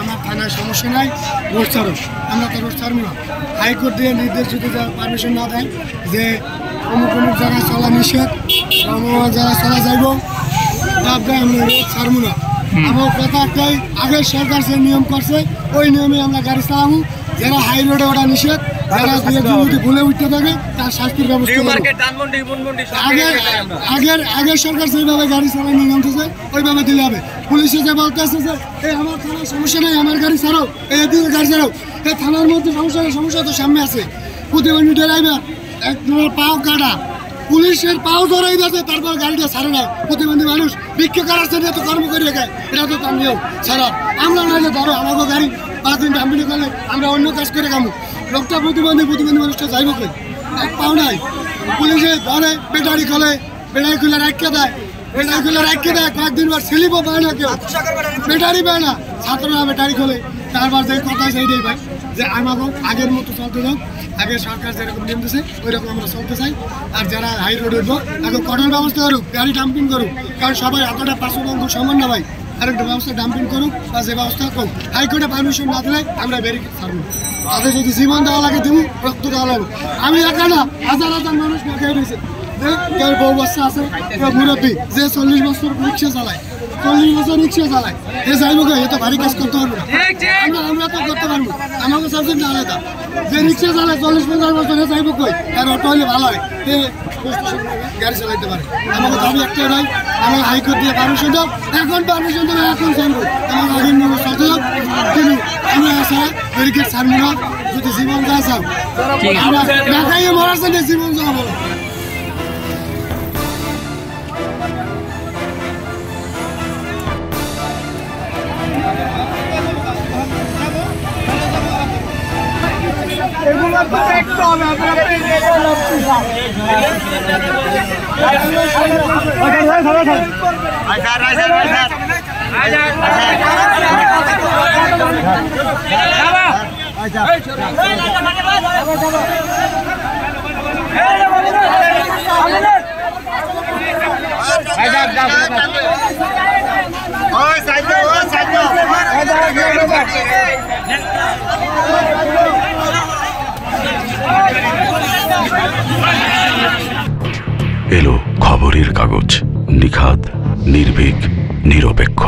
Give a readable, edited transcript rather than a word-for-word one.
আমার থানায় সমস্যা নাই, রোড ছাড়ো, আমরা তো রোড ছাড়বো না। হাইকোর্ট দিয়ে নির্দেশ যদি পারমিশন না দেয় যে অমুক অমুক জায়গায় চলা নিষেধ, অমুক জায়গায় চলা যাইব, তারপরে আমরা রোড ছাড়বো না। আমার কথা একটাই, আগের সরকার যে নিয়ম করছে ওই নিয়মে আমরা গাড়ি চালাবো। যারা হাই রোডে ওটা নিষেধ, যারা যদি ভুলে উঠতে থাকে তার শাস্তির ব্যবস্থা। আগের সরকার যেভাবে গাড়ি চালানো নামতেছে ওইভাবে দিলে হবে। পুলিশে যে বলতেছে যে এই আমার থানার সমস্যা নেই, আমার গাড়ি ছাড়ো, এদিকে গাড়ি ছাড়ো, এই থানার মধ্যে সমস্যা নেই, সমস্যা তো সামনে আছে। প্রতিবন্ধী ড্রাইভার একজনের পাও কাটা, পুলিশের পাও ধরাই দিয়েছে, তারপর গাড়িটা ছাড়ে না। প্রতিবন্ধী মানুষ বিক্ষোভ করার জন্য তো কর্ম করে খায়, এটা তো তার নিয়ম ছাড়া। আমরা নাহলে ধরো আমাকে গাড়ি 5 দিন ডাম্পিং করলে আমরা অন্য কাজ করে খামো। লোকটা প্রতিবন্ধী মানুষটা যাইব কই? এক পাও নাই। পুলিশে ধরে ব্যাটারি খুলে রাখিয়ে দেয়, কয়েকদিন বার স্লিপও পায় না, কেউ ব্যাটারি পায় না, ছাত্ররা ব্যাটারি খোলে। তারপর যে কথা সেইটাই পাই যে আমাকে আগের মতো চলতে যাও, আগে সরকার যেরকম নিয়ম দিয়েছে ওই রকম আমরা চলতে চাই। আর যারা হাই রোড উঠবো আগে কঠোর ব্যবস্থা করুক, গাড়ি ডাম্পিং করুক, কারণ সবাই এতটা পার্শ্ববঙ্গ সমান না ভাই। আরেকটা ব্যবস্থা ডাম্পিং করুক বা যে ব্যবস্থা করুক, হাইকোর্টে পারমিশন না দিলে আমরা ব্যারিকেড ছাড়বো। তাদের যদি জীবন দেওয়া লাগে দেবো, রক্ত দেওয়া লাগবে। আমি একা না, হাজার মানুষ খেয়ে রয়েছে। কেউ বউ বাচ্চা আছে, কেউ মুরব্বী যে 40 বছর রিক্সা চালায়, 40 বছর রিক্সা চালায়, এ যাইব কে? এ তো ভারী কাজ করতে পারবো না, আমরা তো করতে পারবো। আমাকে সাবজেক্ট আলাদা, যে রিক্সা চালায় 40-50 বছর এ যাইব কই? আর অটো হলে ভালো হয়, গাড়ি চালাইতে পারে। আমাকে দাবি একটাই নয়, আমাকে হাইকোর্ট দিয়ে পারমিশন দাও। এখন পারমিশন দেবে, এখন চলবো। আমাকে আগের নিয়ম চলতে দাও, কিন্তু আমরা আসা ব্যারিকেড ছাড়বো না। যদি জীবন যা চাও, আমরা না খাইয়ে মরার জন্য জীবন যাওয়া বলো। এলো খবরের কাগজ, নিখাদ, নির্ভীক, নিরপেক্ষ।